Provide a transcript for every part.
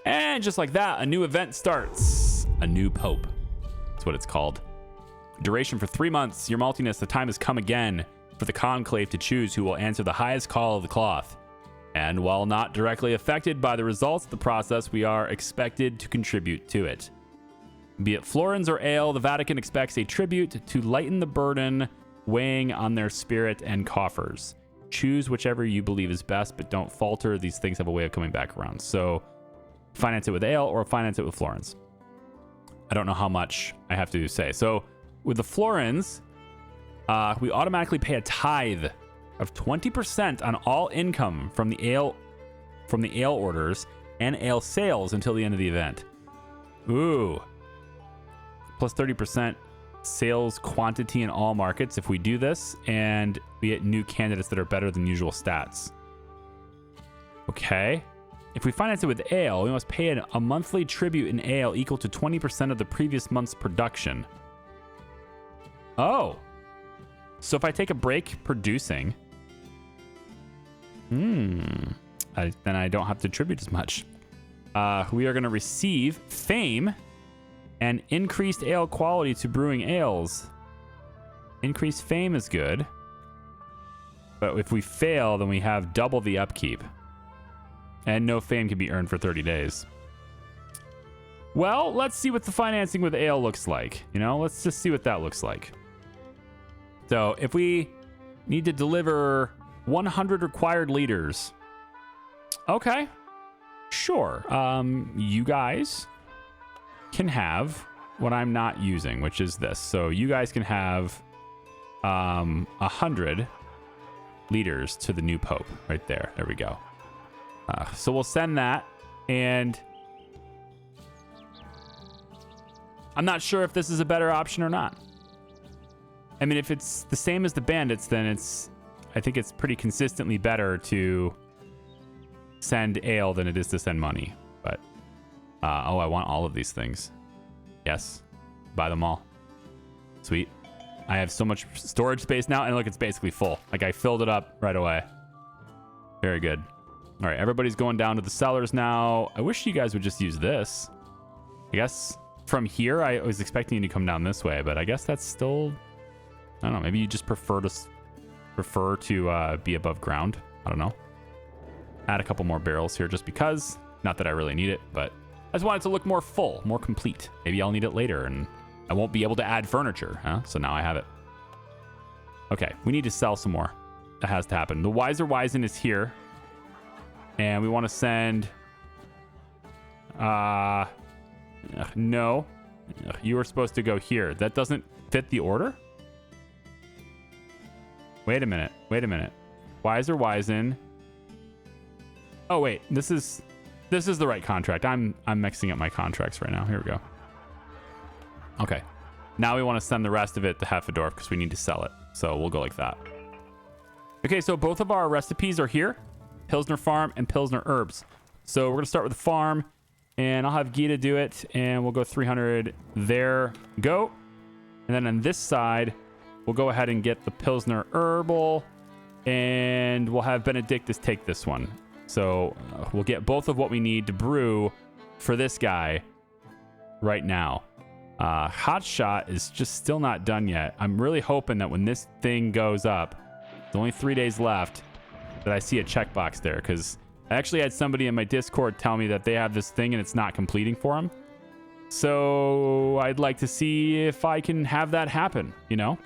And just like that, a new event starts. A new pope. That's what it's called. Duration for 3 months. Your maltiness, the time has come again for the conclave to choose who will answer the highest call of the cloth. And while not directly affected by the results of the process, we are expected to contribute to it. Be it florins or ale, the Vatican expects a tribute to lighten the burden weighing on their spirit and coffers. Choose whichever you believe is best, but don't falter. These things have a way of coming back around. So finance it with ale or finance it with florins. I don't know how much I have to say. So with the florins, we automatically pay a tithe of 20% on all income from the ale orders and ale sales until the end of the event. Ooh. Plus 30% sales quantity in all markets if we do this, and we get new candidates that are better than usual stats. Okay. If we finance it with ale, we must pay a monthly tribute in ale equal to 20% of the previous month's production. Oh. So if I take a break producing, then I don't have to tribute as much. We are going to receive fame and increased ale quality to brewing ales. Increased fame is good. But if we fail, then we have double the upkeep. And no fame can be earned for 30 days. Well, let's see what the financing with ale looks like. You know, let's just see what that looks like. So if we need to deliver 100 required liters. Okay. Sure. You guys can have what I'm not using, which is this. So you guys can have 100 liters to the new pope right there. There we go. So we'll send that, and I'm not sure if this is a better option or not. I mean, if it's the same as the bandits, then I think it's pretty consistently better to send ale than it is to send money. But I want all of these things. Yes, buy them all. Sweet. I have so much storage space now, and look, it's basically full. Like, I filled it up right away. Very good. All right, everybody's going down to the cellars now. I wish you guys would just use this. I guess from here, I was expecting you to come down this way, but I guess that's still, I don't know, maybe you just prefer to be above ground. I don't know. Add a couple more barrels here just because. Not that I really need it, but I just want it to look more full, more complete. Maybe I'll need it later, and I won't be able to add furniture, huh? So now I have it. Okay, we need to sell some more. That has to happen. The Wiser Wizen is here. And we want to send... no. You were supposed to go here. That doesn't fit the order? Wait a minute. Wait a minute. Wiser Wizen. Oh, wait. This is the right contract. I'm mixing up my contracts right now. Here we go. Okay. Now we want to send the rest of it to Heffendorf because we need to sell it. So we'll go like that. Okay, so both of our recipes are here. Pilsner Farm and Pilsner Herbs. So we're going to start with the farm, and I'll have Gita do it, and we'll go 300 there. Go. And then on this side, we'll go ahead and get the Pilsner Herbal, and we'll have Benedictus take this one. So we'll get both of what we need to brew for this guy right now. Hot Shot is just still not done yet. I'm really hoping that when this thing goes up, there's only 3 days left, that I see a checkbox there, because I actually had somebody in my Discord tell me that they have this thing and it's not completing for them. So I'd like to see if I can have that happen, you know?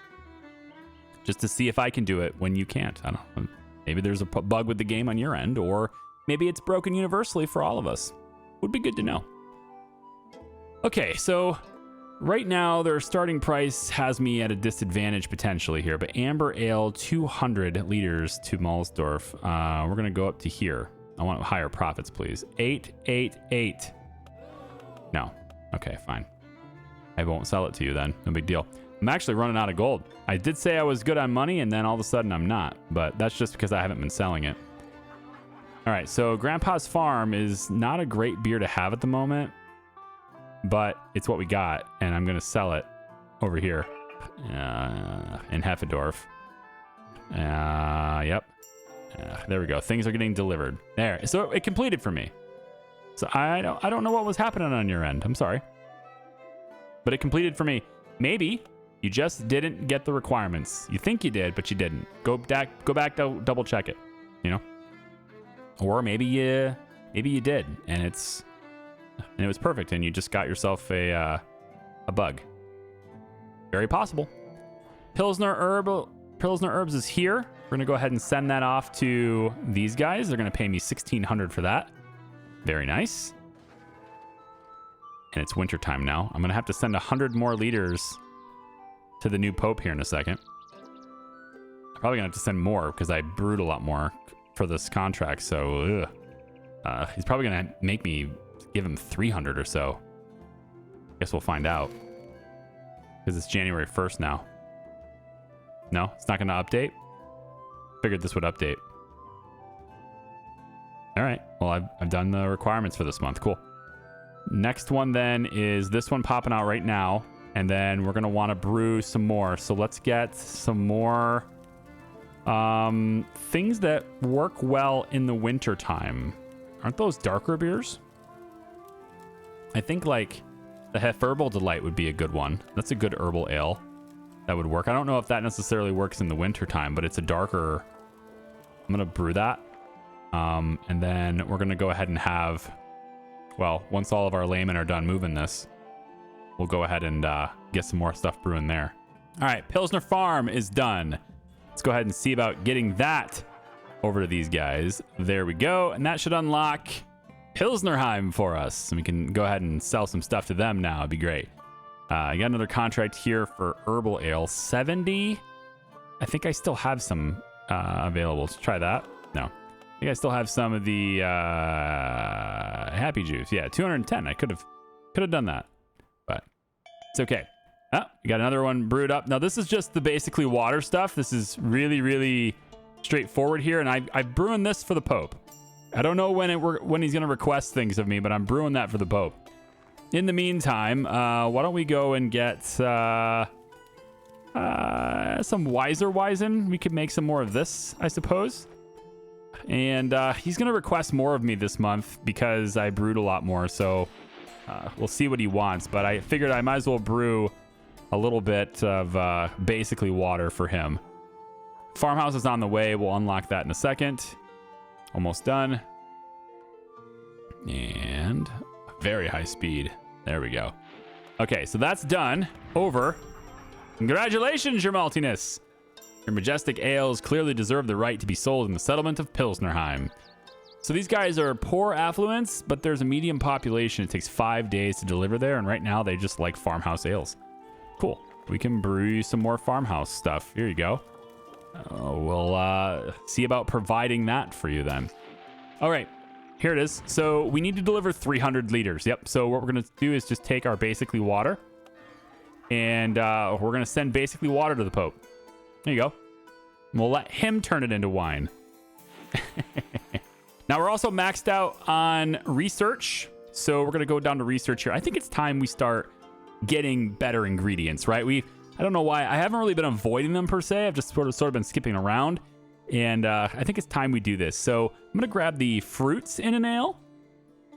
Just to see if I can do it when you can't. I don't know. Maybe there's a bug with the game on your end, or maybe it's broken universally for all of us. Would be good to know. Okay, so right now their starting price has me at a disadvantage potentially here, but Amber Ale 200 liters to Malzdorf. We're going to go up to here. I want higher profits, please. 888. No. Okay, fine. I won't sell it to you then. No big deal. I'm actually running out of gold. I did say I was good on money, and then all of a sudden I'm not, but that's just because I haven't been selling it. All right, so Grandpa's Farm is not a great beer to have at the moment, but it's what we got, and I'm going to sell it over here in Heffendorf. Yep. There we go. Things are getting delivered. There. So it completed for me. So I don't know what was happening on your end. I'm sorry. But it completed for me. Maybe you just didn't get the requirements. You think you did, but you didn't. Go back, double check it, you know? Or maybe you did, and it was perfect, and you just got yourself a bug. Very possible. Pilsner Herbs is here. We're gonna go ahead and send that off to these guys. They're gonna pay me 1,600 for that. Very nice. And it's winter time now. I'm gonna have to send 100 more liters to the new Pope here in a second. I'm probably gonna have to send more because I brewed a lot more for this contract. So he's probably gonna make me give him 300 or so. Guess we'll find out because it's January 1st now. No, it's not gonna update. Figured this would update. All right. Well, I've done the requirements for this month. Cool. Next one then is this one popping out right now. And then we're going to want to brew some more. So let's get some more things that work well in the winter time. Aren't those darker beers? I think like the Herbal Delight would be a good one. That's a good herbal ale that would work. I don't know if that necessarily works in the winter time, but it's a darker. I'm going to brew that. And then we're going to go ahead and have, well, once all of our laymen are done moving this, we'll go ahead and get some more stuff brewing there. All right, Pilsner Farm is done. Let's go ahead and see about getting that over to these guys. There we go. And that should unlock Pilsnerheim for us. And we can go ahead and sell some stuff to them now. It'd be great. I got another contract here for herbal ale. 70. I think I still have some available. Let's try that. No. I think I still have some of the Happy Juice. Yeah, 210. I could have done that. But it's okay. Oh, we got another one brewed up. Now, this is just the basically water stuff. This is really, really straightforward here. And I'm brewing this for the Pope. I don't know when he's going to request things of me, but I'm brewing that for the Pope. In the meantime, why don't we go and get some Weizen? We could make some more of this, I suppose. And he's going to request more of me this month because I brewed a lot more. So we'll see what he wants. But I figured I might as well brew a little bit of basically water for him. Farmhouse is on the way. We'll unlock that in a second. Almost done. And very high speed. There we go. Okay, so that's done. Over. Congratulations, your maltiness. Your majestic ales clearly deserve the right to be sold in the settlement of Pilsnerheim. So these guys are poor affluents, but there's a medium population. It takes 5 days to deliver there, and right now they just like farmhouse ales. Cool. We can brew some more farmhouse stuff. Here you go. We'll see about providing that for you then. All right, here it is. So we need to deliver 300 liters. Yep. So what we're going to do is just take our basically water, and we're going to send basically water to the Pope. There you go. And we'll let him turn it into wine. Now we're also maxed out on research. So we're going to go down to research here. I think it's time we start getting better ingredients, right? I don't know why. I haven't really been avoiding them per se. I've just sort of been skipping around. And I think it's time we do this. So I'm going to grab the fruits in an ale.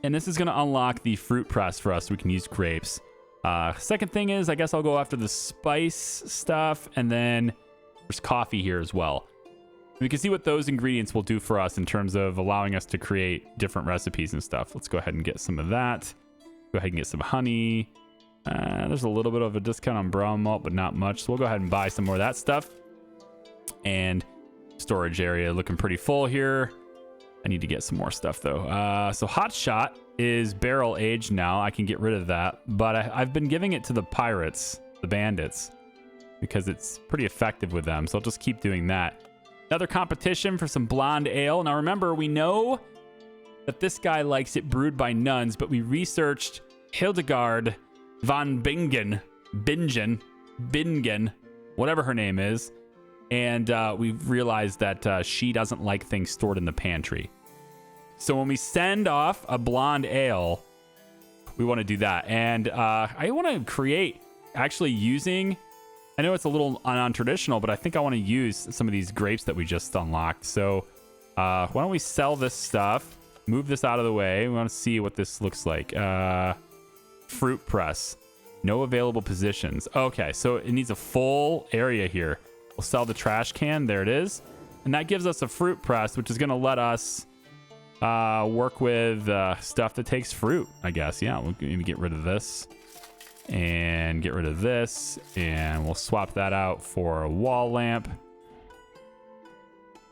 And this is going to unlock the fruit press for us so we can use grapes. Second thing is, I guess I'll go after the spice stuff. And then there's coffee here as well. We can see what those ingredients will do for us in terms of allowing us to create different recipes and stuff. Let's go ahead and get some of that. Go ahead and get some honey. There's a little bit of a discount on brown malt, but not much. So we'll go ahead and buy some more of that stuff. And storage area looking pretty full here. I need to get some more stuff though. So Hot Shot is barrel aged now. I can get rid of that, but I've been giving it to the pirates, the bandits, because it's pretty effective with them. So I'll just keep doing that. Another competition for some blonde ale. Now remember, we know that this guy likes it brewed by nuns, but we researched Hildegard von Bingen, whatever her name is. And we've realized that she doesn't like things stored in the pantry. So when we send off a blonde ale, we want to do that. And I want to create actually using, I know it's a little non-traditional, but I think I want to use some of these grapes that we just unlocked. So why don't we sell this stuff? move this out of the way. We want to see what this looks like. Fruit press. No available positions. Okay, so it needs a full area here. We'll sell the trash can. There it is. And that gives us a fruit press, which is going to let us work with stuff that takes fruit, I guess. Yeah, we'll maybe get rid of this and get rid of this, and we'll swap that out for a wall lamp.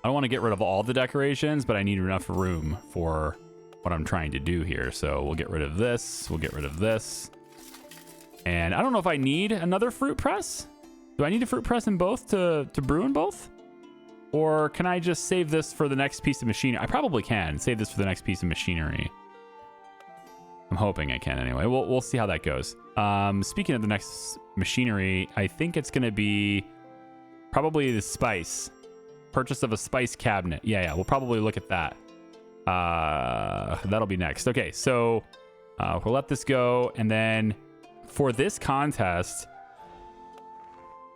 I don't want to get rid of all the decorations, but I need enough room for what I'm trying to do here. So we'll get rid of this. We'll get rid of this. And I don't know if I need another fruit press. Do I need a fruit press in both to brew in both? Or can I just save this for the next piece of machinery? I probably can save this for the next piece of machinery. I'm hoping I can anyway. We'll see how that goes. Speaking of the next machinery, I think it's going to be probably the spice. Purchase of a spice cabinet. Yeah, we'll probably look at that. That'll be next. Okay, so we'll let this go. And then for this contest,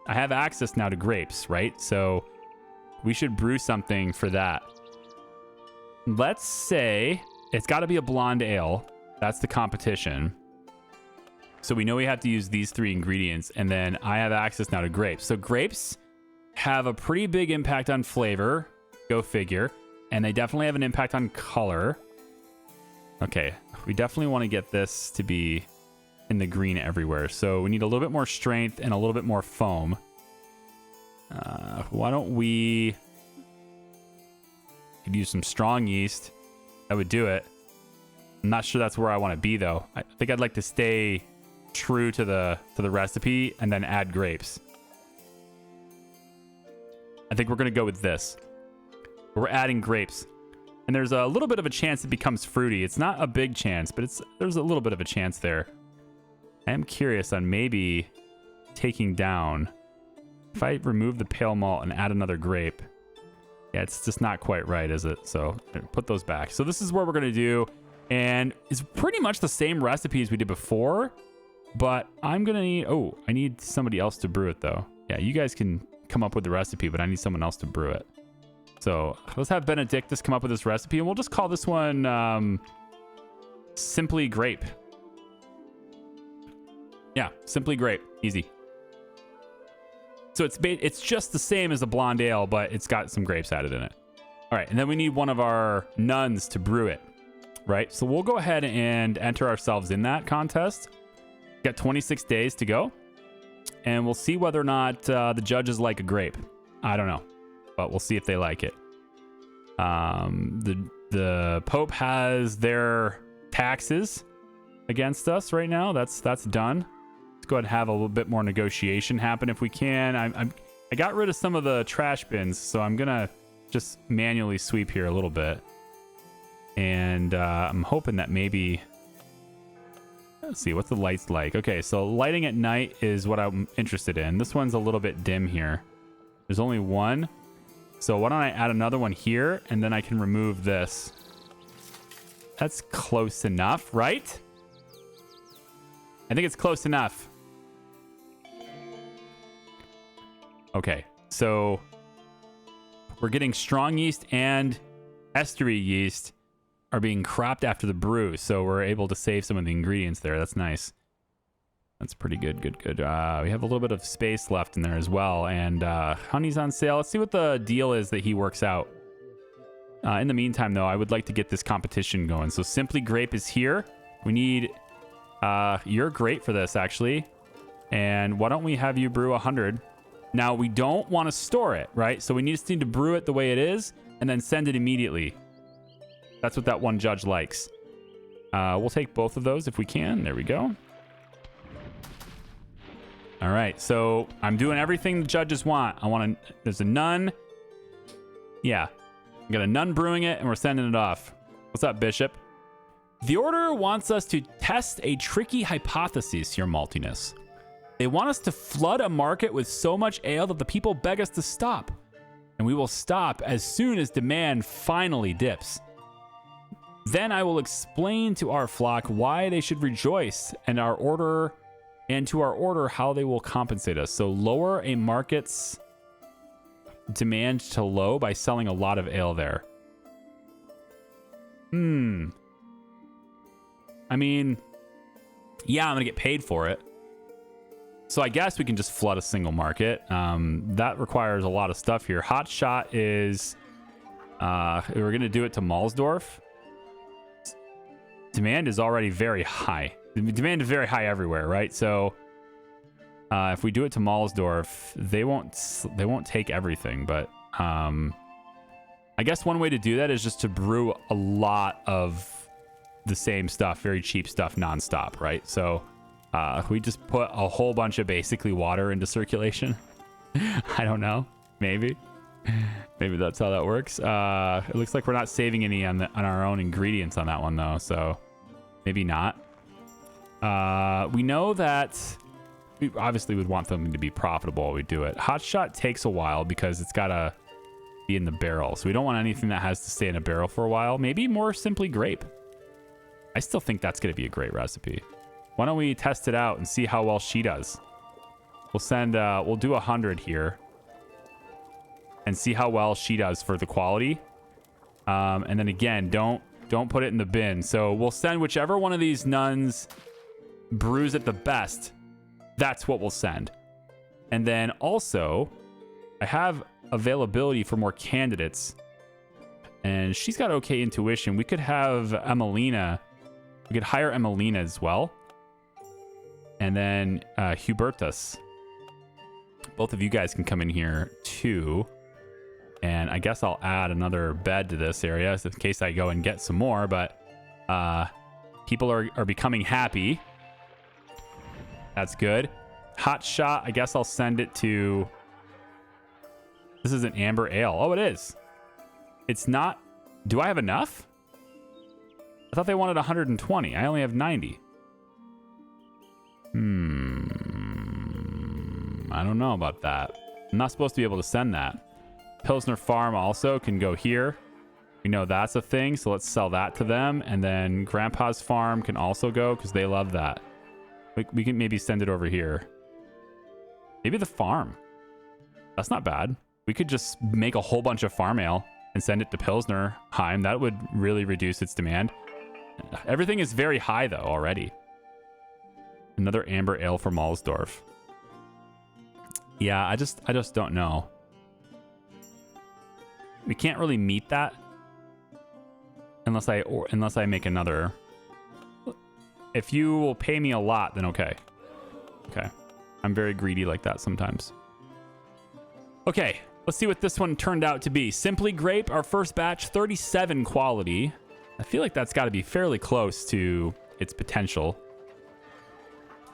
I have access now to grapes, right? So we should brew something for that. Let's say it's got to be a blonde ale. That's the competition. So we know we have to use these 3 ingredients. And then I have access now to grapes. So grapes have a pretty big impact on flavor. Go figure. And they definitely have an impact on color. Okay, we definitely want to get this to be in the green everywhere. So we need a little bit more strength and a little bit more foam. Why don't we could use some strong yeast? That would do it. I'm not sure that's where I want to be though. I think I'd like to stay true to the recipe and then add grapes. I think we're going to go with this. We're adding grapes. And there's a little bit of a chance it becomes fruity. It's not a big chance, but there's a little bit of a chance there. I am curious on maybe taking down, if I remove the pale malt and add another grape. Yeah, it's just not quite right, is it? So put those back. So this is what we're going to do. And it's pretty much the same recipe as we did before, but I'm going to need, I need somebody else to brew it though. Yeah, you guys can come up with the recipe, but I need someone else to brew it. So let's have Benedictus come up with this recipe, and we'll just call this one Simply Grape. Yeah, Simply Grape. Easy. So it's just the same as a blonde ale, but it's got some grapes added in it. All right, and then we need one of our nuns to brew it, right? So we'll go ahead and enter ourselves in that contest. Got 26 days to go, and we'll see whether or not the judges like a grape. I don't know, but we'll see if they like it. The Pope has their taxes against us right now. That's done. Let's go ahead and have a little bit more negotiation happen if we can. I got rid of some of the trash bins, so I'm gonna just manually sweep here a little bit. And I'm hoping that maybe, let's see, what's the lights like? Okay, so lighting at night is what I'm interested in. This one's a little bit dim here. There's only one. So why don't I add another one here, and then I can remove this. That's close enough, right? I think it's close enough. Okay, so we're getting strong yeast and estery yeast are being cropped after the brew, so we're able to save some of the ingredients there. That's nice. That's pretty good, good. We have a little bit of space left in there as well, and honey's on sale. Let's see what the deal is that he works out. In the meantime, though, I would like to get this competition going. So Simply Grape is here. We need... you're great for this, actually. And why don't we have you brew 100? Now, we don't want to store it, right? So we just need to brew it the way it is and then send it immediately. That's what that one judge likes. We'll take both of those if we can. There we go. All right, so I'm doing everything the judges want. There's a nun. Yeah, we got a nun brewing it, and we're sending it off. What's up, Bishop? The Order wants us to test a tricky hypothesis, Your Maltiness. They want us to flood a market with so much ale that the people beg us to stop. And we will stop as soon as demand finally dips. Then I will explain to our flock why they should rejoice, and to our order how they will compensate us. So lower a market's demand to low by selling a lot of ale there. I mean, yeah, I'm going to get paid for it. So I guess we can just flood a single market. That requires a lot of stuff here. Hot shot is, we're going to do it to Malzdorf. Demand is already very high. The demand is very high everywhere, right? So if we do it to Malzdorf, they won't take everything, but I guess one way to do that is just to brew a lot of the same stuff, very cheap stuff, nonstop, right? So we just put a whole bunch of basically water into circulation. I don't know. Maybe that's how that works. It looks like we're not saving any on our own ingredients on that one though, so maybe not. We know that we obviously would want them to be profitable while we do it. Hot shot takes a while because it's gotta be in the barrel, so we don't want anything that has to stay in a barrel for a while. Maybe more simply grape. I still think that's gonna be a great recipe. Why don't we test it out and see how well she does? We'll send, we'll do 100 here and see how well she does for the quality. And then again, don't put it in the bin. So we'll send whichever one of these nuns brews it the best. That's what we'll send. And then also, I have availability for more candidates. And she's got okay intuition. We could have Emelina. We could hire Emelina as well. And then Hubertus. Both of you guys can come in here too. And I guess I'll add another bed to this area in case I go and get some more. But people are becoming happy. That's good. Hot shot. I guess I'll send it to... This is an amber ale. Oh, it is. It's not... Do I have enough? I thought they wanted 120. I only have 90. I don't know about that. I'm not supposed to be able to send that. Pilsner Farm also can go here. We know that's a thing, so let's sell that to them. And then Grandpa's Farm can also go because they love that. We can maybe send it over here. Maybe the farm. That's not bad. We could just make a whole bunch of farm ale and send it to Pilsner Heim. That would really reduce its demand. Everything is very high though already. Another amber ale for Malzdorf. Yeah, I just don't know. We can't really meet that unless I make another. If you will pay me a lot, then okay. Okay. I'm very greedy like that sometimes. Okay, let's see what this one turned out to be. Simply Grape, our first batch, 37 quality. I feel like that's got to be fairly close to its potential.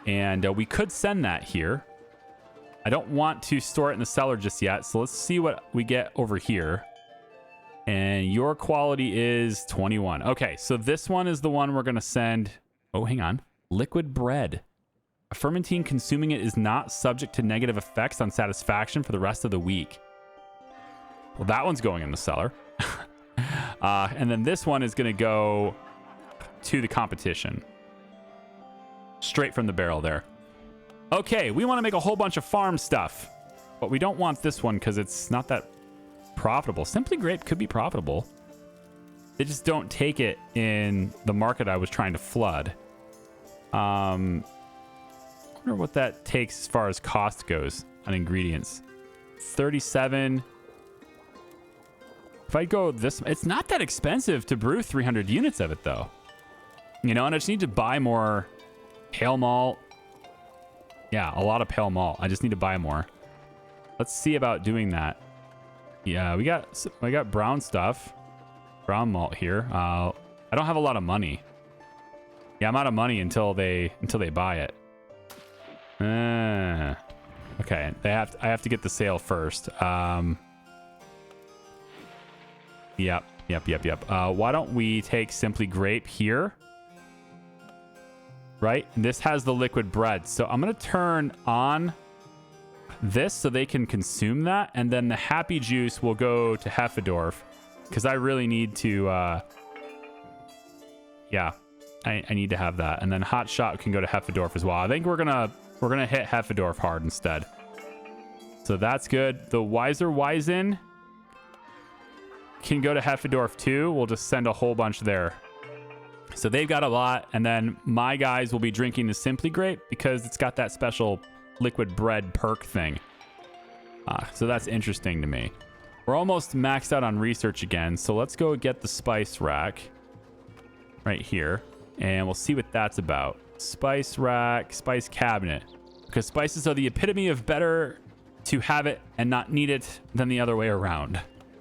And we could send that here. I don't want to store it in the cellar just yet, so let's see what we get over here. And your quality is 21. Okay, so this one is the one we're going to send. Oh, hang on. Liquid bread. A fermentine consuming it is not subject to negative effects on satisfaction for the rest of the week. Well, that one's going in the cellar. And then this one is going to go to the competition. Straight from the barrel there. Okay, we want to make a whole bunch of farm stuff. But we don't want this one because it's not that profitable. Simply Grape could be profitable. They just don't take it in the market I was trying to flood. I wonder what that takes as far as cost goes on ingredients. 37. If I go this, it's not that expensive to brew 300 units of it though. You know, and I just need to buy more pale malt. Yeah, a lot of pale malt. I just need to buy more. Let's see about doing that. Yeah, we got brown stuff. Brown malt here. I don't have a lot of money. Yeah, I'm out of money until they buy it. Okay, I have to get the sale first. Yep. Why don't we take Simply Grape here? Right? And this has the liquid bread. So I'm going to turn on this so they can consume that. And then the Happy Juice will go to Heffendorf. Because I really need to... yeah, I need to have that. And then Hot Shot can go to Heffendorf as well. I think we're gonna hit Heffendorf hard instead. So that's good. The Weizen can go to Heffendorf too. We'll just send a whole bunch there. So they've got a lot. And then my guys will be drinking the Simply Grape because it's got that special liquid bread perk thing. So that's interesting to me. We're almost maxed out on research again. So let's go get the spice rack right here. And we'll see what that's about. Spice rack, spice cabinet. Because spices are the epitome of better to have it and not need it than the other way around.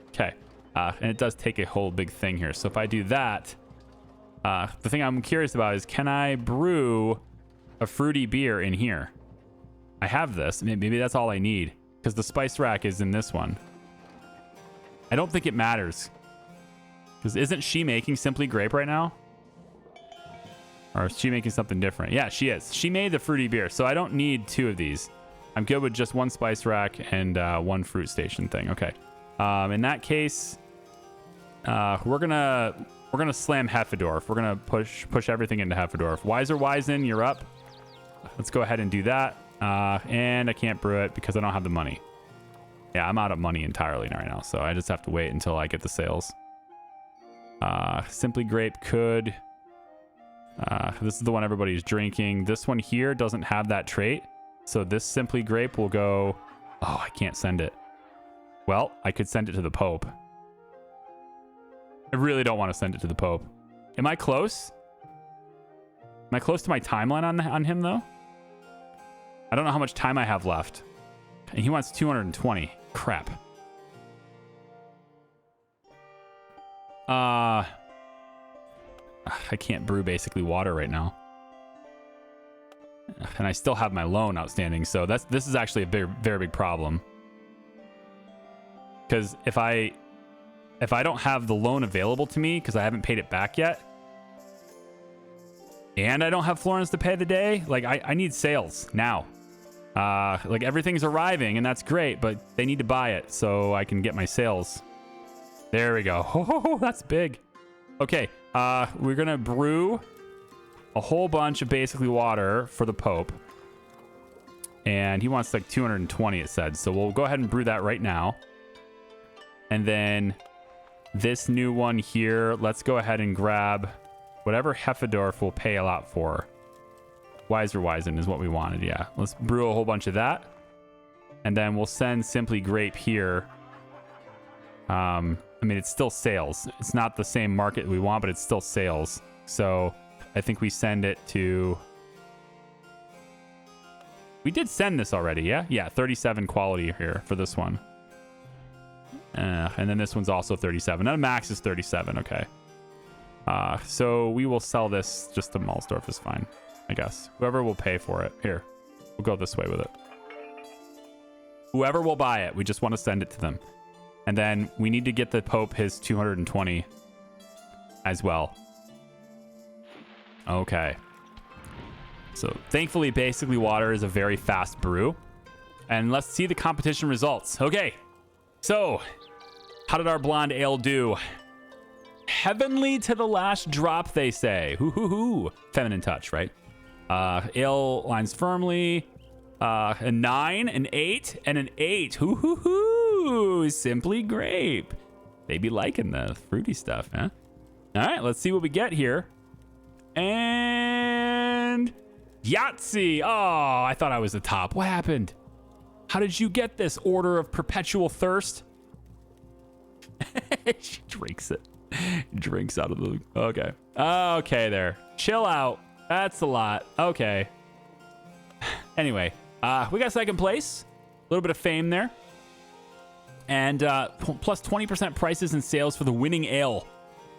Okay. And it does take a whole big thing here. So if I do that, the thing I'm curious about is, can I brew a fruity beer in here? I have this. Maybe that's all I need, because the spice rack is in this one. I don't think it matters, because isn't she making Simply Grape right now? Or is she making something different? Yeah, she is. She made the fruity beer, so I don't need 2 of these. I'm good with just 1 spice rack and 1 fruit station thing. Okay. In that case, we're gonna slam Heffendorf. We're gonna push everything into Heffendorf. Wiser Wisen, you're up. Let's go ahead and do that. And I can't brew it because I don't have the money. Yeah, I'm out of money entirely right now, so I just have to wait until I get the sales. Simply Grape could. This is the one everybody's drinking. This one here doesn't have that trait, so this Simply Grape will go. Oh, I can't send it. Well, I could send it to the Pope. I really don't want to send it to the Pope. Am I close? Am I close to my timeline on him, though? I don't know how much time I have left. And he wants 220. Crap. I can't brew basically water right now. And I still have my loan outstanding, so this is actually a very big problem. Because if I don't have the loan available to me because I haven't paid it back yet, and I don't have Florence to pay the day, like I need sales now. Like everything's arriving and that's great, but they need to buy it so I can get my sales. There we go. Oh, that's big. Okay, we're gonna brew a whole bunch of basically water for the Pope, and he wants like 220, it said. So we'll go ahead and brew that right now. And then this new one here, let's go ahead and grab whatever Heffendorf will pay a lot for. Wiser Wisen is what we wanted, yeah. Let's brew a whole bunch of that. And then we'll send Simply Grape here. I mean, it's still sales. It's not the same market we want, but it's still sales. So I think we send it to... We did send this already, yeah? Yeah, 37 quality here for this one. And then this one's also 37. And max is 37, okay. So we will sell this just to Malzdorf is fine, I guess. Whoever will pay for it. Here, we'll go this way with it. Whoever will buy it, we just want to send it to them. And then we need to get the Pope his 220 as well. Okay. So thankfully, basically water is a very fast brew. And let's see the competition results. Okay. So how did our blonde ale do? Heavenly to the last drop, they say. Hoo-hoo-hoo. Feminine touch, right? Ale lines firmly. A 9, an 8, and an 8. Hoo-hoo-hoo. Simply Grape. They be liking the fruity stuff, huh? All right, let's see what we get here. And Yahtzee. Oh, I thought I was the top. What happened? How did you get this Order of Perpetual Thirst? She drinks it. Drinks out of the... Okay. Okay, there. Chill out. That's a lot. Okay. Anyway, we got second place. A little bit of fame there. And plus 20% prices and sales for the winning ale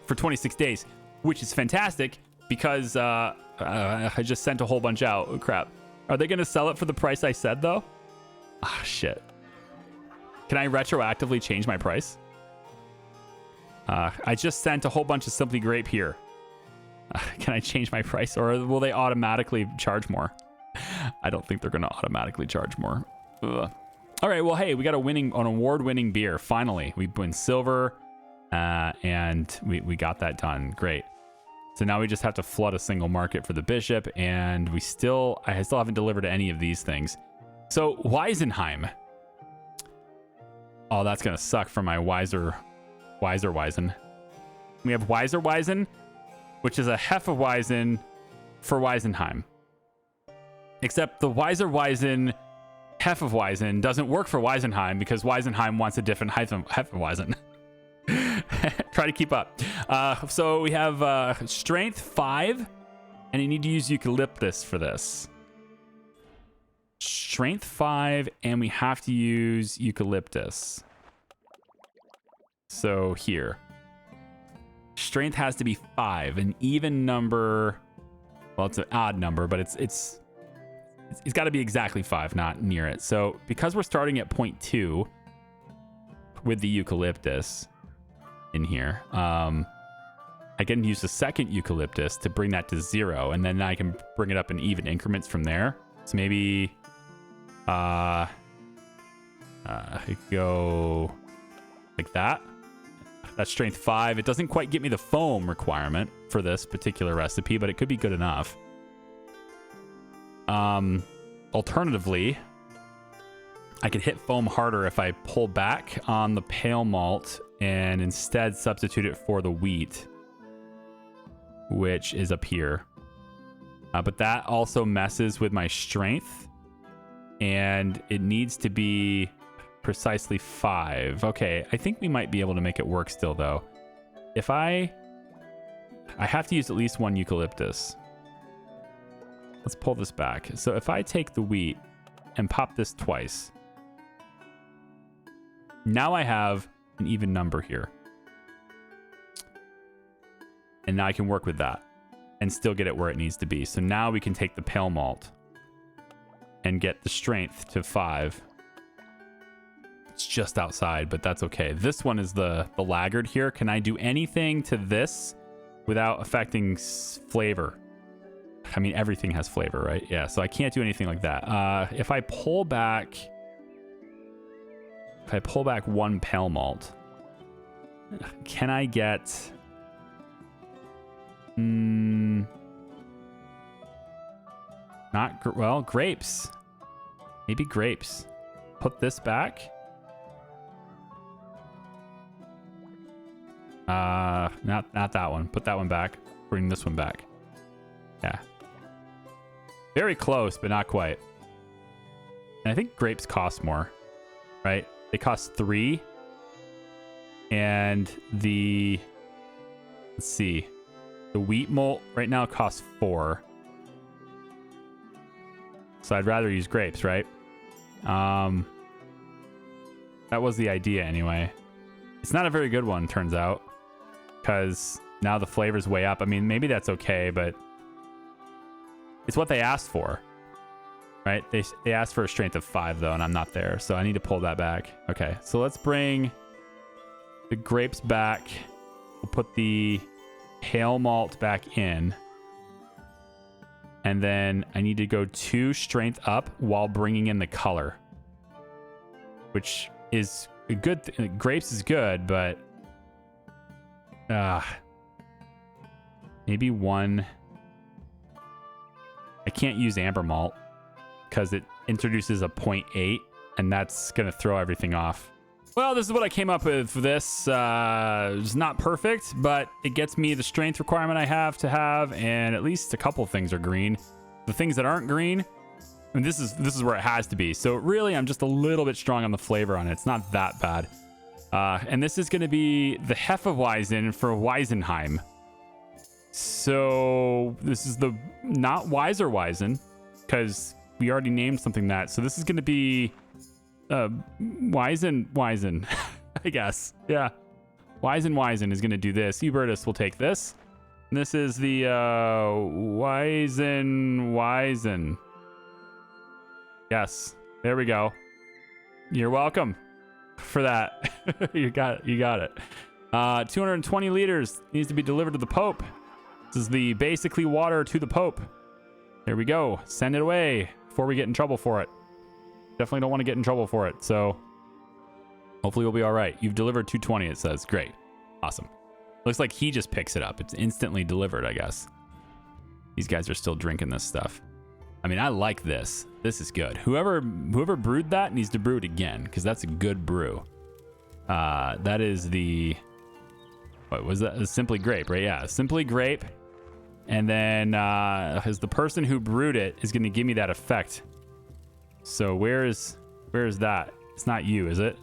for 26 days, which is fantastic because I just sent a whole bunch out. Oh, crap. Are they going to sell it for the price I said, though? Ah, shit. Can I retroactively change my price? I just sent a whole bunch of Simply Grape here. Can I change my price, or will they automatically charge more? I don't think they're going to automatically charge more. Ugh. All right, well, hey, we got an award-winning beer. Finally, we win silver, and we got that done. Great. So now we just have to flood a single market for the bishop, and I still haven't delivered any of these things. So Weisenheim. Oh, that's going to suck for my Wiser Weizen. We have Weizen, which is a Hefeweizen for Weisenheim. Except the Weizen Hefeweizen doesn't work for Weisenheim because Weisenheim wants a different Hefeweizen. Try to keep up. So we have strength 5, and you need to use eucalyptus for this. Strength 5, and we have to use eucalyptus. So here. Strength has to be 5, an even number. Well, it's an odd number, but it's got to be exactly 5, not near it. So because we're starting at 0.2 with the eucalyptus in here, I can use the second eucalyptus to bring that to 0, and then I can bring it up in even increments from there. So maybe I could go like that. That's strength 5. It doesn't quite get me the foam requirement for this particular recipe, but it could be good enough. Alternatively, I could hit foam harder if I pull back on the pale malt and instead substitute it for the wheat, which is up here. But that also messes with my strength, and it needs to be precisely 5. Okay, I think we might be able to make it work still, though. If I have to use at least 1 eucalyptus. Let's pull this back. So if I take the wheat and pop this twice, now I have an even number here. And now I can work with that and still get it where it needs to be. So now we can take the pale malt and get the strength to 5. It's just outside, but that's okay. This one is the laggard here. Can I do anything to this without affecting flavor? I mean, everything has flavor, right? Yeah, so I can't do anything like that. If I pull back 1 pale malt, can I get... well, grapes. Maybe grapes. Put this back. Not that one. Put that one back. Bring this one back. Yeah. Very close, but not quite. And I think grapes cost more, right? They cost 3. And let's see. The wheat malt right now costs 4. So I'd rather use grapes, right? That was the idea anyway. It's not a very good one, turns out, because now the flavor's way up. I mean, maybe that's okay, but it's what they asked for, right? They asked for a strength of 5, though, and I'm not there, so I need to pull that back. Okay, so let's bring the grapes back. We'll put the pale malt back in. And then I need to go 2 strength up while bringing in the color, which is a good grapes is good, but maybe 1. I can't use amber malt because it introduces a 0.8, and that's going to throw everything off. Well, this is what I came up with for this. It's not perfect, but it gets me the strength requirement I have to have, and at least a couple of things are green. The things that aren't green, I mean, this is where it has to be. So really, I'm just a little bit strong on the flavor on it. It's not that bad. And this is going to be the Hefeweizen for Weisenheim. So this is the not Weizen, because we already named something that. So this is going to be Weizen, I guess. Yeah. Weizen is going to do this. Hubertus will take this. And this is the Weizen. Yes. There we go. You're welcome for that. You got it. 220 liters needs to be delivered to the Pope. This is the basically water to the Pope. There we go. Send it away before we get in trouble for it. Definitely don't want to get in trouble for it. So hopefully we'll be all right. You've delivered 220, it says. Great. Awesome. Looks like he just picks it up. It's instantly delivered, I guess. These guys are still drinking this stuff. I mean, I like this. This is good. Whoever brewed that needs to brew it again, because that's a good brew. That is the what was that? Simply Grape, right? Yeah, Simply Grape. And then as the person who brewed it is going to give me that effect. So where is that? It's not you, is it?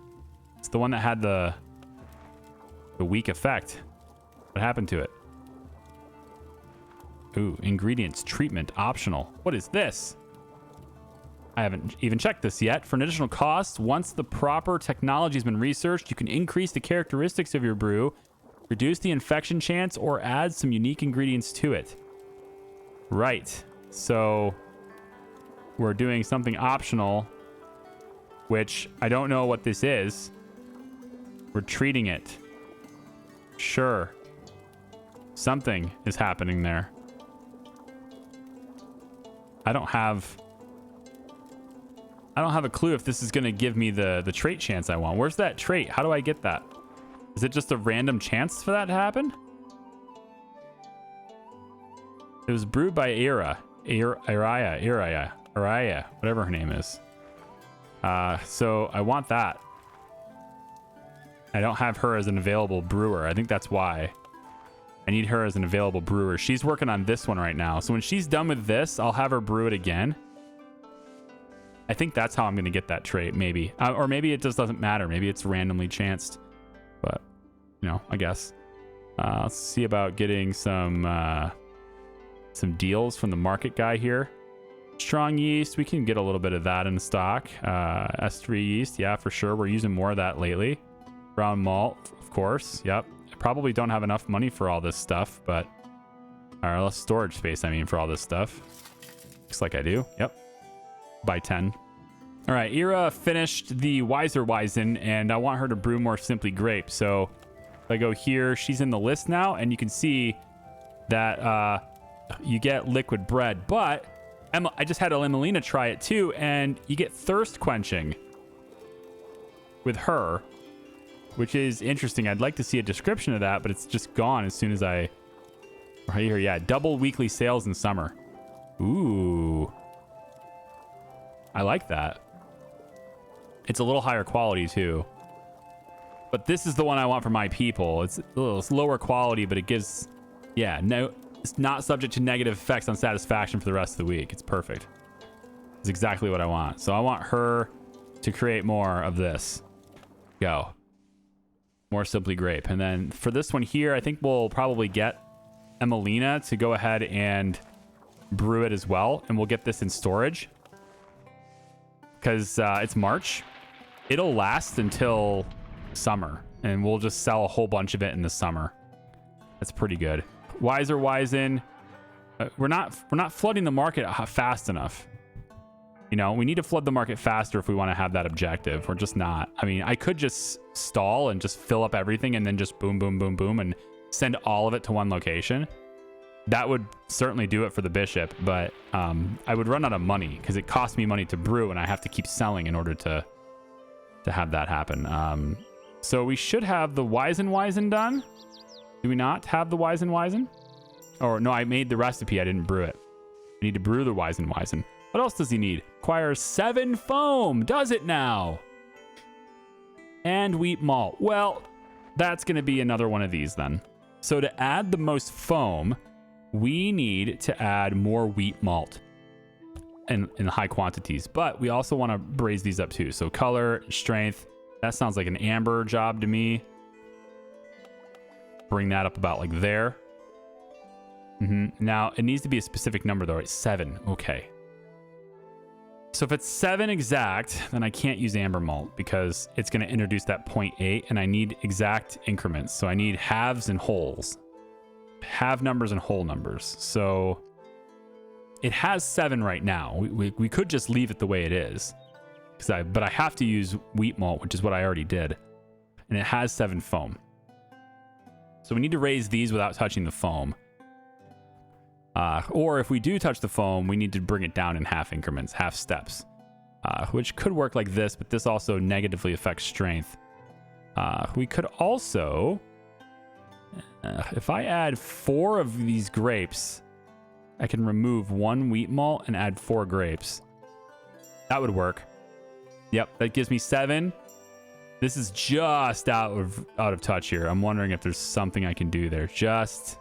It's the one that had the weak effect. What happened to it? Ooh, ingredients, treatment, optional. What is this? I haven't even checked this yet. For an additional cost, once the proper technology has been researched, you can increase the characteristics of your brew, reduce the infection chance, or add some unique ingredients to it. Right. So we're doing something optional, which I don't know what this is. We're treating it. Sure. Something is happening there. I don't have a clue if this is going to give me the trait chance I want. Where's that trait? How do I get that? Is it just a random chance for that to happen? It was brewed by Araya, whatever her name is. So I want that. I don't have her as an available brewer. I think that's why. I need her as an available brewer. She's working on this one right now. So when she's done with this, I'll have her brew it again. I think that's how I'm going to get that trait, maybe. Or maybe it just doesn't matter. Maybe it's randomly chanced. But, you know, I guess. Let's see about getting some deals from the market guy here. Strong yeast. We can get a little bit of that in stock. S3 yeast. Yeah, for sure. We're using more of that lately. Brown malt, of course. Yep. I probably don't have enough money for all this stuff, but... Or less storage space, I mean, for all this stuff. Looks like I do. Yep. By 10. All right, Ira finished the Weizen, and I want her to brew more Simply Grape. So if I go here, she's in the list now, and you can see that you get liquid bread. But I just had Emelina try it too, and you get thirst quenching with her, which is interesting. I'd like to see a description of that, but it's just gone as soon as I... Right here, yeah, double weekly sales in summer. Ooh. I like that. It's a little higher quality too. But this is the one I want for my people. It's a little lower quality, but it gives... Yeah, no, it's not subject to negative effects on satisfaction for the rest of the week. It's perfect. It's exactly what I want. So I want her to create more of this. Go. More Simply Grape. And then for this one here, I think we'll probably get Emelina to go ahead and brew it as well. And we'll get this in storage. Because it's March. It'll last until summer. And we'll just sell a whole bunch of it in the summer. That's pretty good. Weizen. We're not flooding the market fast enough. You know, we need to flood the market faster if we want to have that objective. We're just not. I mean, I could just stall and just fill up everything and then just boom, boom, boom, boom, and send all of it to one location. That would certainly do it for the Bishop, but I would run out of money because it costs me money to brew and I have to keep selling in order to have that happen. So we should have the Weizen done. Do we not have the Weizen? Or no, I made the recipe. I didn't brew it. I need to brew the Weizen. What else does he need? Requires 7 foam. Does it now? And wheat malt. Well, that's going to be another one of these then. So to add the most foam, we need to add more wheat malt in high quantities. But we also want to raise these up too. So color, strength. That sounds like an amber job to me. Bring that up about like there. Now, it needs to be a specific number though, right? 7. Okay. So if it's 7 exact, then I can't use amber malt because it's going to introduce that 0.8 and I need exact increments. So I need halves and wholes. Half numbers and whole numbers. So it has 7 right now. We could just leave it the way it is. But I have to use wheat malt, which is what I already did. And it has 7 foam. So we need to raise these without touching the foam. Or if we do touch the foam, we need to bring it down in half increments, half steps, which could work like this, but this also negatively affects strength. We could also, if I add 4 of these grapes, I can remove 1 wheat malt and add 4 grapes. That would work. Yep, that gives me 7. This is just out of touch here. I'm wondering if there's something I can do there. Just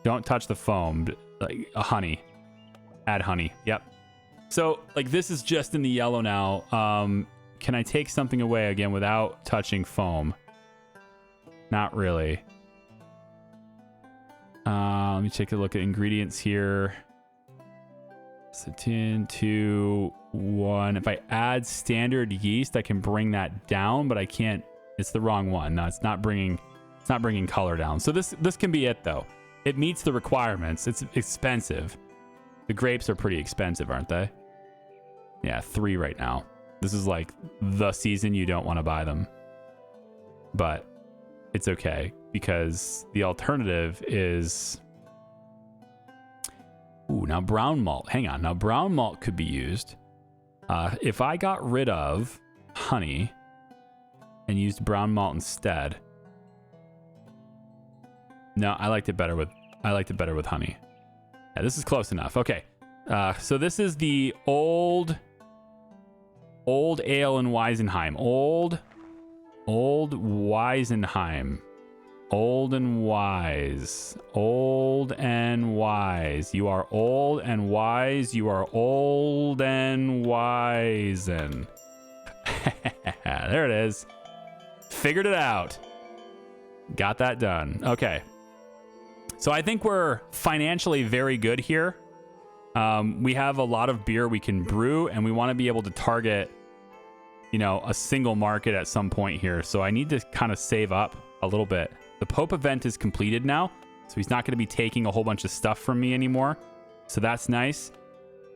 don't touch the foam. Like a honey. Add honey. Yep. So like this is just in the yellow now. Can I take something away again without touching foam? Not really. Let me take a look at ingredients here. So 10, 2, 1. If I add standard yeast, I can bring that down, but I can't. It's the wrong one. No, it's not bringing color down. So this can be it though. It meets the requirements. It's expensive. The grapes are pretty expensive, aren't they? Yeah, 3 right now. This is like the season you don't want to buy them. But it's okay because the alternative is... Ooh, now brown malt. Hang on. Now brown malt could be used. If I got rid of honey and used brown malt instead. No, I liked it better with honey. Yeah, this is close enough. Okay. So this is the old ale in Weisenheim. Old Weisenheim. Old and wise. Old and wise. You are old and wise. You are old and wise. And there it is. Figured it out. Got that done. Okay. So I think we're financially very good here. We have a lot of beer we can brew, and we want to be able to target, a single market at some point here. So I need to kind of save up a little bit. The Pope event is completed now, so he's not going to be taking a whole bunch of stuff from me anymore. So that's nice.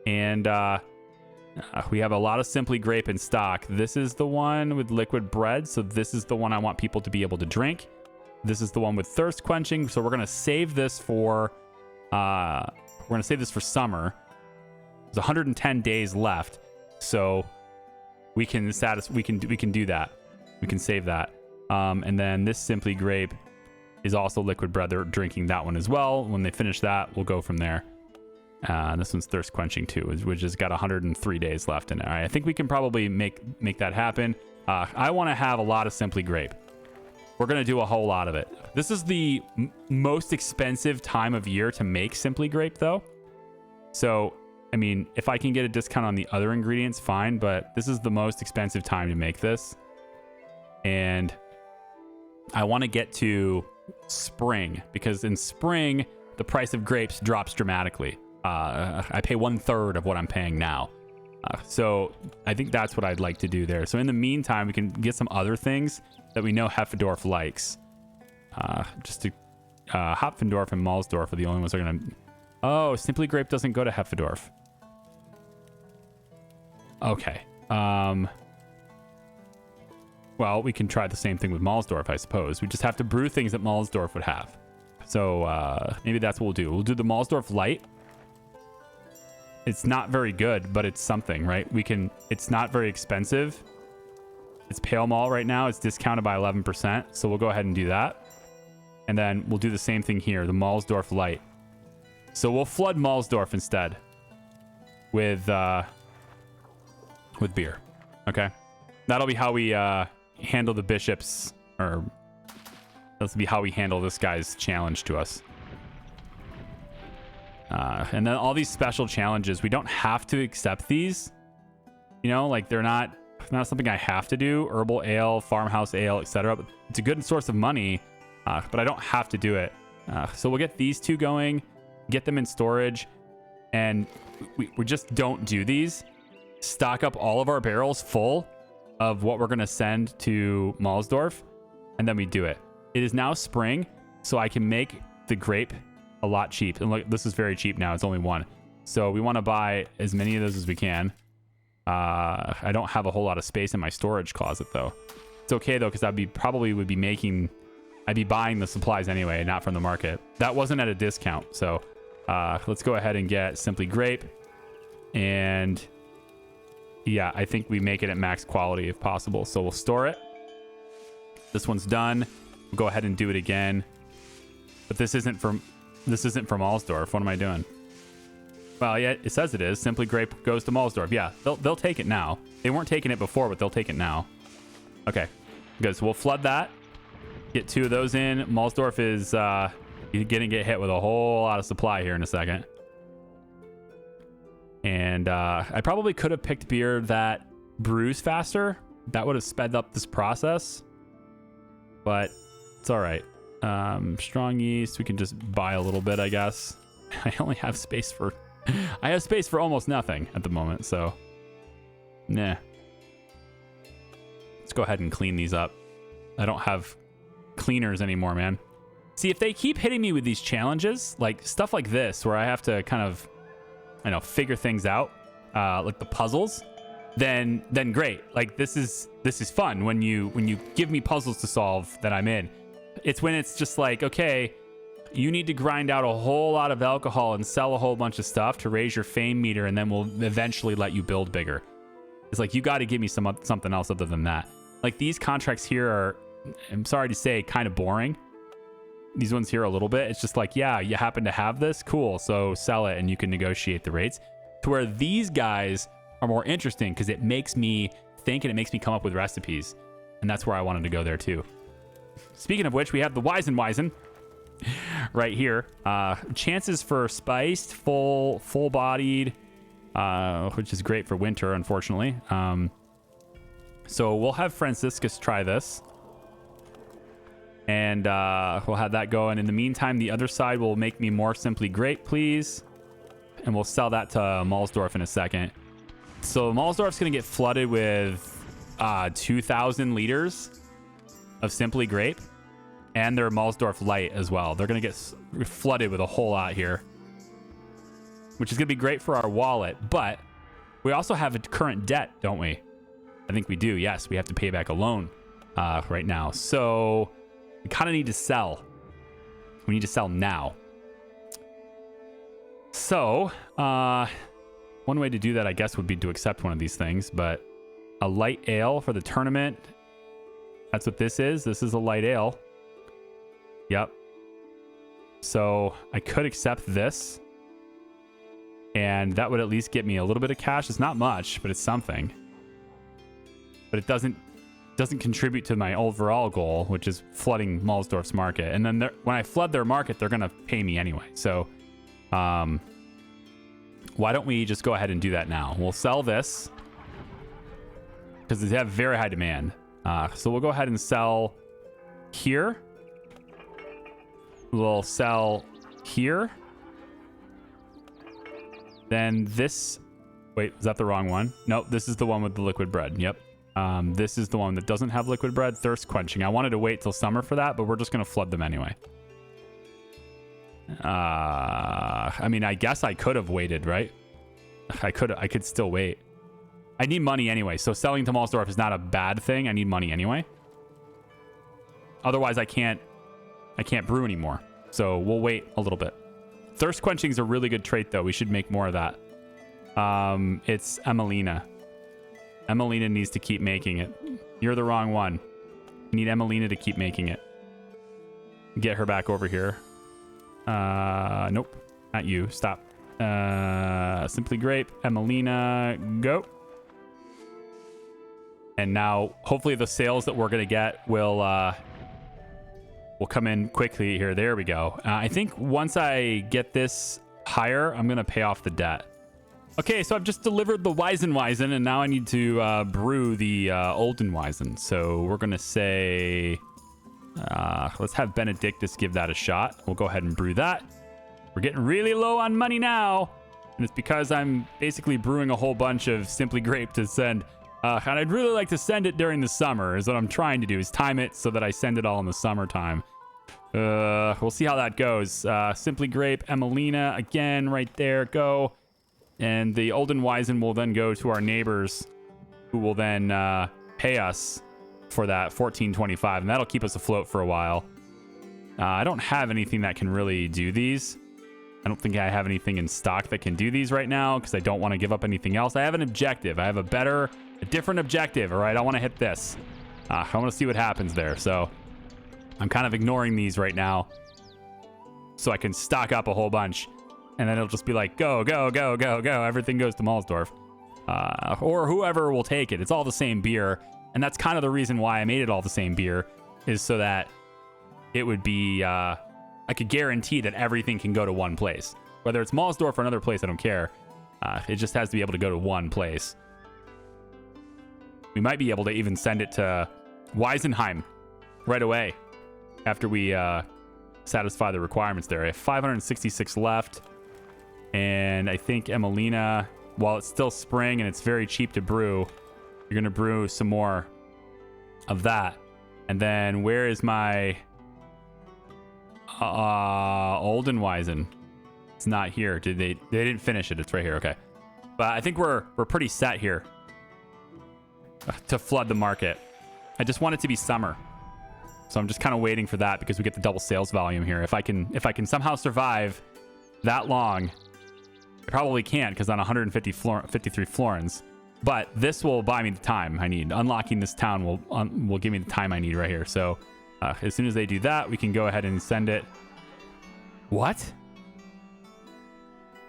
And we have a lot of Simply Grape in stock. This is the one with liquid bread, so this is the one I want people to be able to drink. This is the one with thirst quenching, so we're going to save this for summer. There's 110 days left, so we can do that. We can save that. And then this Simply Grape is also liquid bread. They're drinking that one as well. When they finish that, we'll go from there. This one's thirst quenching too, which has got 103 days left in it. All right, I think we can probably make that happen. I want to have a lot of Simply Grape. We're going to do a whole lot of it. This is the most expensive time of year to make Simply Grape though. So, I mean, if I can get a discount on the other ingredients, fine, but this is the most expensive time to make this. And I want to get to spring, because in spring, the price of grapes drops dramatically. I pay 1/3 of what I'm paying now. So I think that's what I'd like to do there. So in the meantime, we can get some other things that we know Heffendorf likes. Hopfendorf and Malzdorf are the only ones that are going to... Oh, Simply Grape doesn't go to Heffendorf. Okay. Well, we can try the same thing with Malzdorf, I suppose. We just have to brew things that Malzdorf would have. So maybe that's what we'll do. We'll do the Malzdorf Light. It's not very good, but it's something, right? It's not very expensive. It's pale malt right now. It's discounted by 11%. So we'll go ahead and do that. And then we'll do the same thing here, the Malzdorf Light. So we'll flood Malzdorf instead with beer. Okay. That'll be how we handle the bishops, or that'll be how we handle this guy's challenge to us. And then all these special challenges, we don't have to accept these. Like they're not something I have to do. Herbal ale, farmhouse ale, etc. But it's a good source of money, but I don't have to do it. So we'll get these two going, get them in storage, and we just don't do these. Stock up all of our barrels full of what we're going to send to Malzdorf, and then we do it. It is now spring, so I can make the grape a lot cheap. And look, this is very cheap now. It's only 1. So we want to buy as many of those as we can. I don't have a whole lot of space in my storage closet though. It's okay though, because I'd be buying the supplies anyway, not from the market. That wasn't at a discount. So let's go ahead and get Simply Grape. And yeah, I think we make it at max quality if possible. So we'll store it. This one's done. We'll go ahead and do it again. But this isn't from Malzdorf. What am I doing? Well, yeah, it says it is. Simply Grape goes to Malzdorf. Yeah, they'll take it now. They weren't taking it before, but they'll take it now. Okay, good. So we'll flood that. Get 2 of those in. Malzdorf is going to get hit with a whole lot of supply here in a second. And I probably could have picked beer that brews faster. That would have sped up this process. But it's all right. Strong yeast. We can just buy a little bit, I guess. I only have space for... I have space for almost nothing at the moment, so... Nah. Let's go ahead and clean these up. I don't have cleaners anymore, man. See, if they keep hitting me with these challenges, like stuff like this, where I have to kind of, I know, figure things out, like the puzzles, then great. Like this is fun when you give me puzzles to solve that I'm in. It's when it's just like, okay, you need to grind out a whole lot of alcohol and sell a whole bunch of stuff to raise your fame meter, and then we'll eventually let you build bigger. It's like, you got to give me something else other than that. Like these contracts here are, I'm sorry to say, kind of boring. These ones here a little bit. It's just like, yeah, you happen to have this, cool, so sell it and you can negotiate the rates. To where these guys are more interesting because it makes me think and it makes me come up with recipes, and that's where I wanted to go there too. Speaking of which, we have the Weizen right here. Chances for spiced, full-bodied, which is great for winter, unfortunately. So we'll have Franciscus try this. And we'll have that going. In the meantime, the other side will make me more Simply Grape, please. And we'll sell that to Malzdorf in a second. So Malzdorf's going to get flooded with 2,000 liters of Simply Grape. And their Malzdorf Light as well. They're going to get flooded with a whole lot here, which is going to be great for our wallet. But we also have a current debt, don't we? I think we do. Yes, we have to pay back a loan right now. So we kind of need to sell. We need to sell now. So one way to do that, I guess, would be to accept one of these things. But a light ale for the tournament. That's what this is. This is a light ale. Yep. So I could accept this. And that would at least get me a little bit of cash. It's not much, but it's something. But it doesn't contribute to my overall goal, which is flooding Malzdorf's market. And then when I flood their market, they're going to pay me anyway. So why don't we just go ahead and do that now? We'll sell this because they have very high demand. So we'll go ahead and sell here. We'll sell here. Then this... Wait, is that the wrong one? Nope, this is the one with the liquid bread. Yep. This is the one that doesn't have liquid bread. Thirst quenching. I wanted to wait till summer for that, but we're just going to flood them anyway. I mean, I guess I could have waited, right? I could still wait. I need money anyway, so selling to Malzdorf is not a bad thing. I need money anyway. Otherwise, I can't brew anymore. So we'll wait a little bit. Thirst quenching is a really good trait, though. We should make more of that. It's Emelina. Emelina needs to keep making it. You're the wrong one. You need Emelina to keep making it. Get her back over here. Nope. Not you. Stop. Simply Grape. Emelina. Go. And now, hopefully the sales that we're going to get will come in quickly here. There we go. I think once I get this higher, I'm going to pay off the debt. Okay, so I've just delivered the Weizen, and now I need to brew the Oldenweizen. So we're going to say, let's have Benedictus give that a shot. We'll go ahead and brew that. We're getting really low on money now. And it's because I'm basically brewing a whole bunch of Simply Grape to send. And I'd really like to send it during the summer is what I'm trying to do, is time it so that I send it all in the summertime. We'll see how that goes. Simply Grape, Emelina, again, right there, go. And the Oldenweizen will then go to our neighbors, who will then pay us for that $14.25, and that'll keep us afloat for a while. I don't have anything that can really do these. I don't think I have anything in stock that can do these right now because I don't want to give up anything else. I have an objective. I have a different objective, all right? I want to hit this. I want to see what happens there. So I'm kind of ignoring these right now so I can stock up a whole bunch. And then it'll just be like, go, go, go, go, go. Everything goes to Malzdorf. Or whoever will take it. It's all the same beer. And that's kind of the reason why I made it all the same beer, is so that it would be, I could guarantee that everything can go to one place. Whether it's Malzdorf or another place, I don't care. It just has to be able to go to one place. We might be able to even send it to Weisenheim right away after we satisfy the requirements there. I have 566 left. And I think Emelina, while it's still spring and it's very cheap to brew, you're going to brew some more of that. And then where is my Oldenweizen? It's not here. They didn't finish it. It's right here. Okay. But I think we're pretty set here to flood the market. I just want it to be summer. So I'm just kind of waiting for that because we get the double sales volume here. If I can somehow survive that long, I probably can't because on 53 florins. But this will buy me the time I need. Unlocking this town will give me the time I need right here. So as soon as they do that, we can go ahead and send it. What?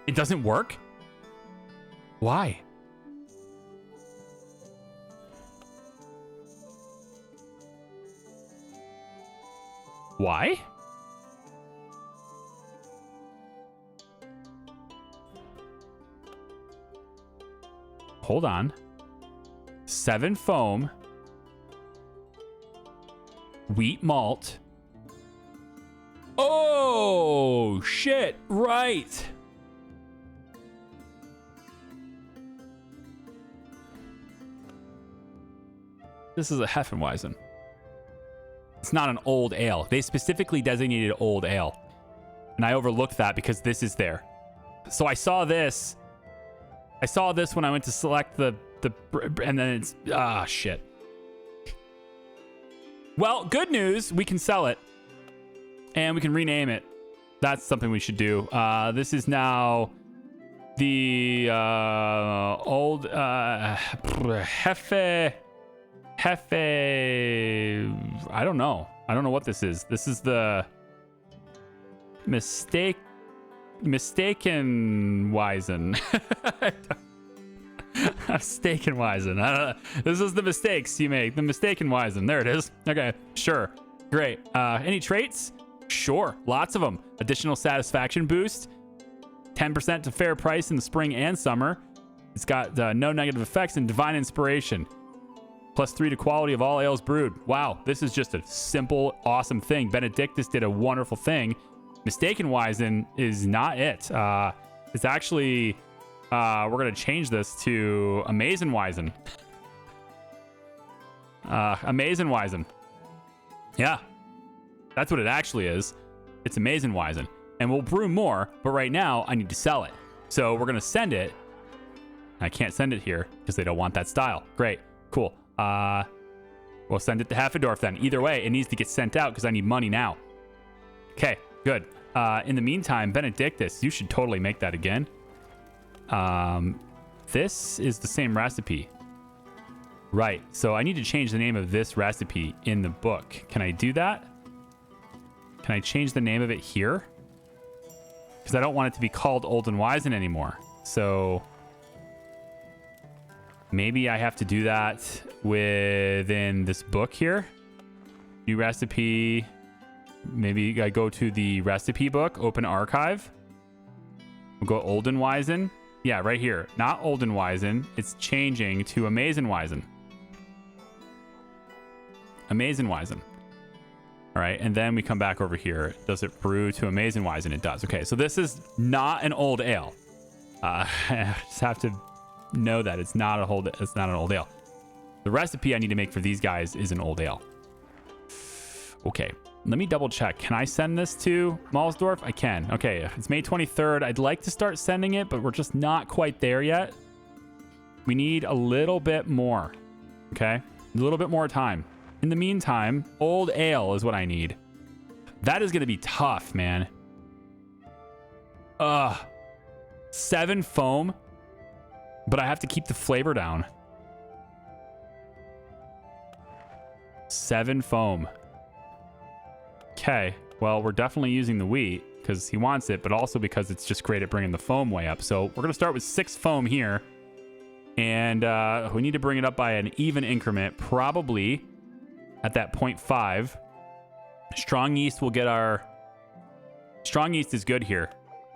It doesn't work? Why? Why? Hold on. 7 foam. Wheat malt. Oh, shit. Right. This is a Hefeweizen. It's not an old ale. They specifically designated old ale. And I overlooked that because this is there. So I saw this. I saw this when I went to select the and then it's, shit. Well, good news. We can sell it. And we can rename it. That's something we should do. This is now the old Hefe. I don't know. I don't know what this is. This is the mistaken Weizen. Mistaken Weizen. This is the mistakes you make. The mistaken Weizen. There it is. Okay, sure. Great. Any traits? Sure. Lots of them. Additional satisfaction boost. 10% to fair price in the spring and summer. It's got no negative effects and divine inspiration. +3 to quality of all ales brewed. Wow, this is just a simple, awesome thing. Benedictus did a wonderful thing. Mistaken Weizen is not it. It's actually, we're going to change this to Amazing Weizen. Amazing Weizen. Yeah, that's what it actually is. It's Amazing Weizen. And we'll brew more, but right now I need to sell it. So we're going to send it. I can't send it here because they don't want that style. Great, cool. We'll send it to Heffendorf then. Either way, it needs to get sent out because I need money now. Okay, good. In the meantime, Benedictus, you should totally make that again. This is the same recipe. Right, so I need to change the name of this recipe in the book. Can I do that? Can I change the name of it here? Because I don't want it to be called Oldenweizen anymore. So maybe I have to do that within this book here. New recipe. Maybe I go to the recipe book, open archive. We'll go Oldenweizen. Yeah, right here. Not Oldenweizen. It's changing to Amazing Weizen. Amazing Weizen. All right, and then we come back over here. Does it brew to Amazing Weizen? It does. Okay, so this is not an old ale. I just have to know that it's not an old ale. The recipe I need to make for these guys is an old ale. Okay, let me double check. Can I send this to Malzdorf? I can. Okay, it's May 23rd. I'd like to start sending it, but we're just not quite there yet. We need a little bit more. Okay, a little bit more time. In the meantime, old ale is what I need. That is going to be tough, man. 7 foam, but I have to keep the flavor down. 7 foam. Okay, well, we're definitely using the wheat because he wants it, but also because it's just great at bringing the foam way up. So we're going to start with 6 foam here And we need to bring it up by an even increment, probably at that 0.5. Strong yeast will get our... Strong yeast is good here.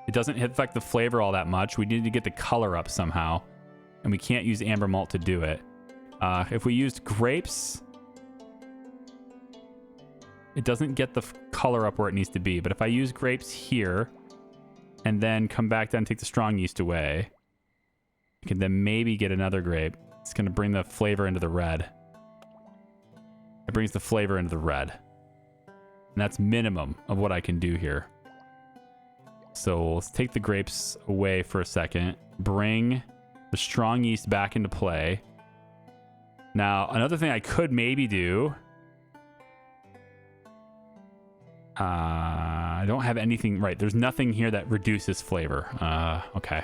It doesn't affect the flavor all that much. We need to get the color up somehow. And we can't use amber malt to do it. If we used grapes, it doesn't get the color up where it needs to be. But if I use grapes here and then come back down and take the strong yeast away, I can then maybe get another grape. It's going to bring the flavor into the red. It brings the flavor into the red. And that's minimum of what I can do here. So let's take the grapes away for a second. Bring the strong yeast back into play. Now, another thing I could maybe do... I don't have anything... Right, there's nothing here that reduces flavor. Okay.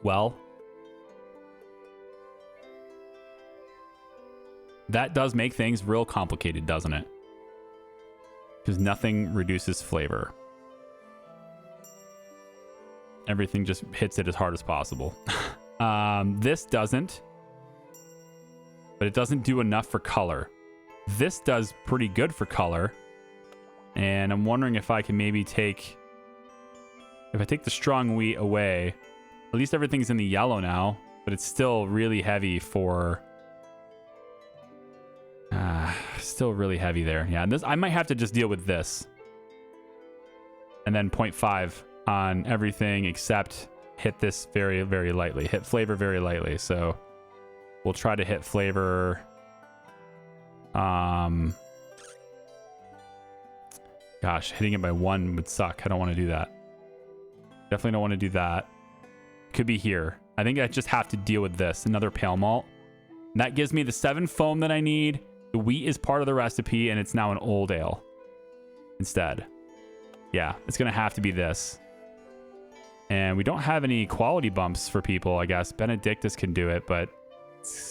Well... That does make things real complicated, doesn't it? Because nothing reduces flavor. Everything just hits it as hard as possible. This doesn't. But it doesn't do enough for color. This does pretty good for color. And I'm wondering if I can maybe take... If I take the strong wheat away, at least everything's in the yellow now, but it's still really heavy for... still really heavy there. Yeah, and this I might have to just deal with this. And then 0.5 on everything except hit this very, very lightly. Hit flavor very lightly. So we'll try to hit flavor. Gosh, hitting it by 1 would suck. I don't want to do that. Definitely don't want to do that. Could be here. I think I just have to deal with this. Another pale malt. And that gives me the 7 foam that I need. The wheat is part of the recipe, and it's now an old ale instead. Yeah, it's going to have to be this. And we don't have any quality bumps for people, I guess. Benedictus can do it, but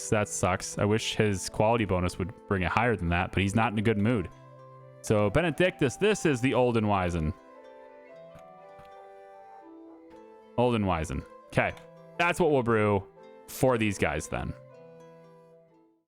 that sucks. I wish his quality bonus would bring it higher than that, but he's not in a good mood. So Benedictus, this is the Old and Weizen. Old and Weizen. Okay, that's what we'll brew for these guys then.